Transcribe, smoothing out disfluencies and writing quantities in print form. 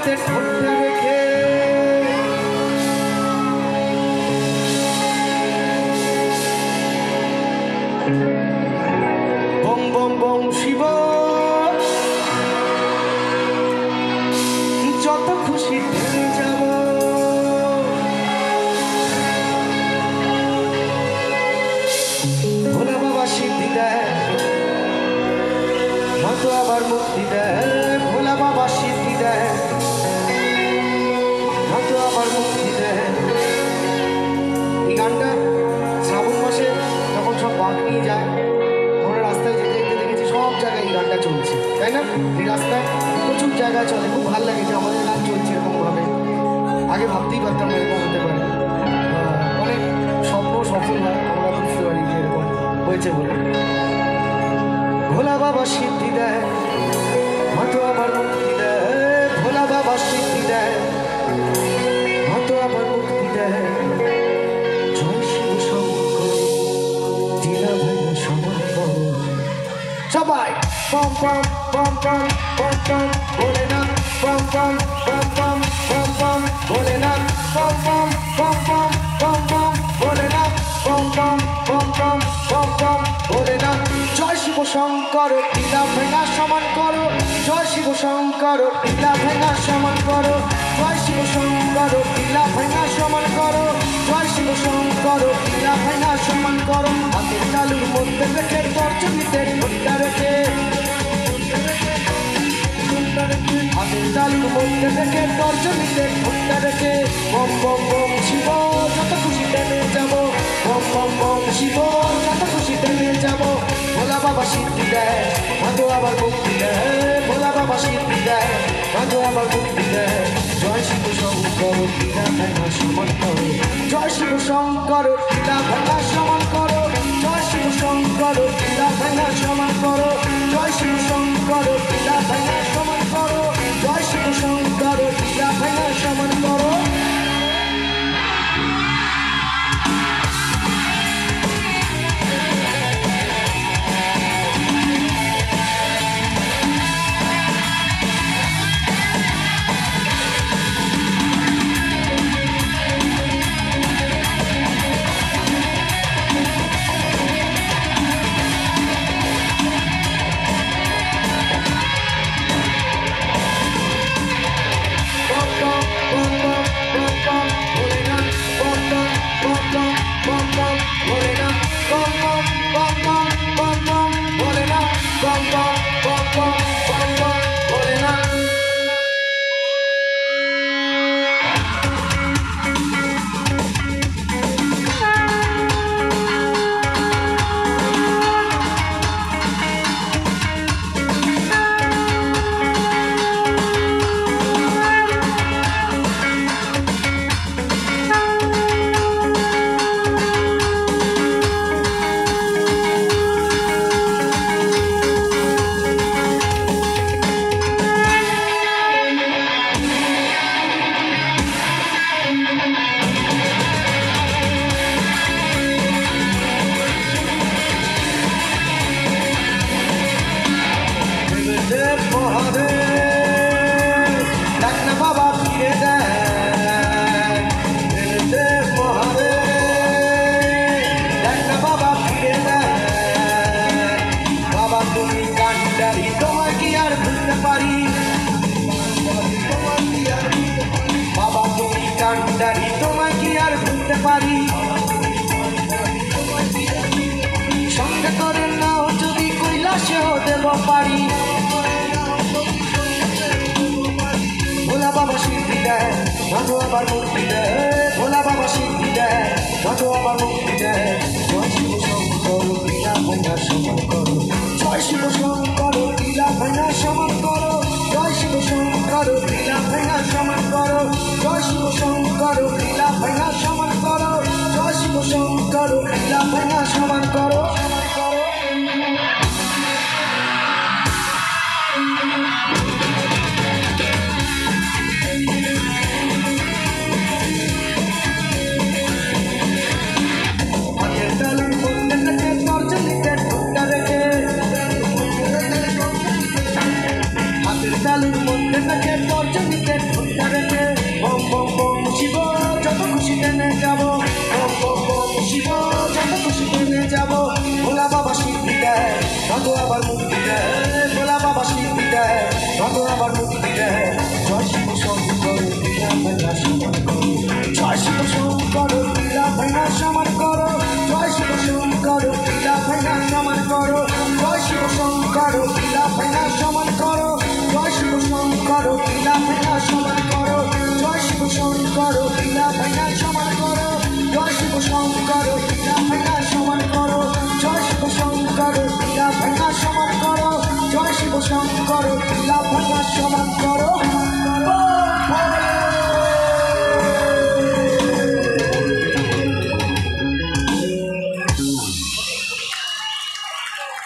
তর্জনীতে ঠোঁটে রেখে bomb bomb bomb Shiva যত খুশি ঢেলে যাব ভোলা বাবা সিদ্ধি দেয় হয়তো আবার মুক্তি দেয় ভোলা বাবা সিদ্ধি দেয় হয়তো আবার মুক্তি দেয়। এই গানটা শ্রাবণ মাসে যখন সব বাঁক নিয়ে যায় আমরা রাস্তায় যেতে যেতে দেখেছি সব জায়গায় এই গানটা চলছে, তাই না? এই রাস্তায় প্রচুর জায়গায় চলে, খুব ভালো লাগে যে আমাদের গান চলছে এরকমভাবে। আগে ভাবতেই পারতাম না এরকম হতে পারে, অনেক স্বপ্ন সফল হয় আমরা বুঝতে পারি যে এরকম হয়েছে বলে। ভোলা বাবা সিদ্ধি দেয় হয়তো আবার মুক্তি দেয় ভোলা বাবা সিদ্ধি দেয় হয়তো আবার মুক্তি দেয়। জয় শিব শঙ্কর টিলা ভাই সমর্পণ সবাই পম পম পম পম পম পম বলে না পম পম পম পম পম পম বলে না পম পম পম পম পম পম বলে না পম পম পম পম পম পম বলে না। জয় শিব শঙ্কর টিলা ভেঙা সমান করো জয় শিব শঙ্কর টিলা ভেঙা সমান করো জয় শিব শঙ্কর টিলা ভেঙা সমান করো জয় শিব শঙ্কর টিলা ভেঙা সমান করো। হাতের তালুর মধ্যে রেখে তর্জনীতে ঠোঁটটা রেখে হাতের তালুর মধ্যে রেখে তর্জনীতে ঠোঁটটা রেখে বম বম বম শিব যত খুশি টেনে যাবো বম বম বম শিব যত খুশি টেনে যাবো। ভোলা বাবা সিদ্ধি দেয় হয়তো আবার মুক্তি দেয় ভোলা বাবা সিদ্ধি দেয় হয়তো আবার মুক্তি দেয়। জয় শিব শঙ্কর টিলা ভেঙা সমান করো জয় শিব শঙ্কর টিলা ভেঙা সমান করো জয় শিব শঙ্কর টিলা ভেঙা সমান করো জয় শিব শঙ্কর টিলা ভেঙা সমান করো জয় শিব শঙ্কর টিলা ভেঙা সমান করো। সঙ্গে করে নাও যদি কৈলাসেও দেব পারি ভোলা বাবা সিদ্ধি দেয় হয়তো আবার মুক্তি দেয় ভোলা বাবা সিদ্ধি দেয় হয়তো আবার মুক্তি দেয়। জয় শিব শঙ্কর টিলা ভেঙা সমান করো জয় শিব শঙ্কর টিলা ভেঙা সমান করো জয় শিব শঙ্কর টিলা ভেঙা সমান করো জয় শিব শঙ্কর টিলা ভেঙা সমান করো জয় শিব শঙ্কর টিলা ভেঙা সমান করো। তর্জনীতে ঠোঁটটা আবার মুক্তি দেয় জয় শিব শঙ্কর লীলা ভেঙা সমান করো জয় শিব শঙ্কর লীলা ভেঙা সমান করো জয় শিব শঙ্কর লীলা ভেঙা সমান করো জয় শিব শঙ্কর লীলা ভেঙা সমান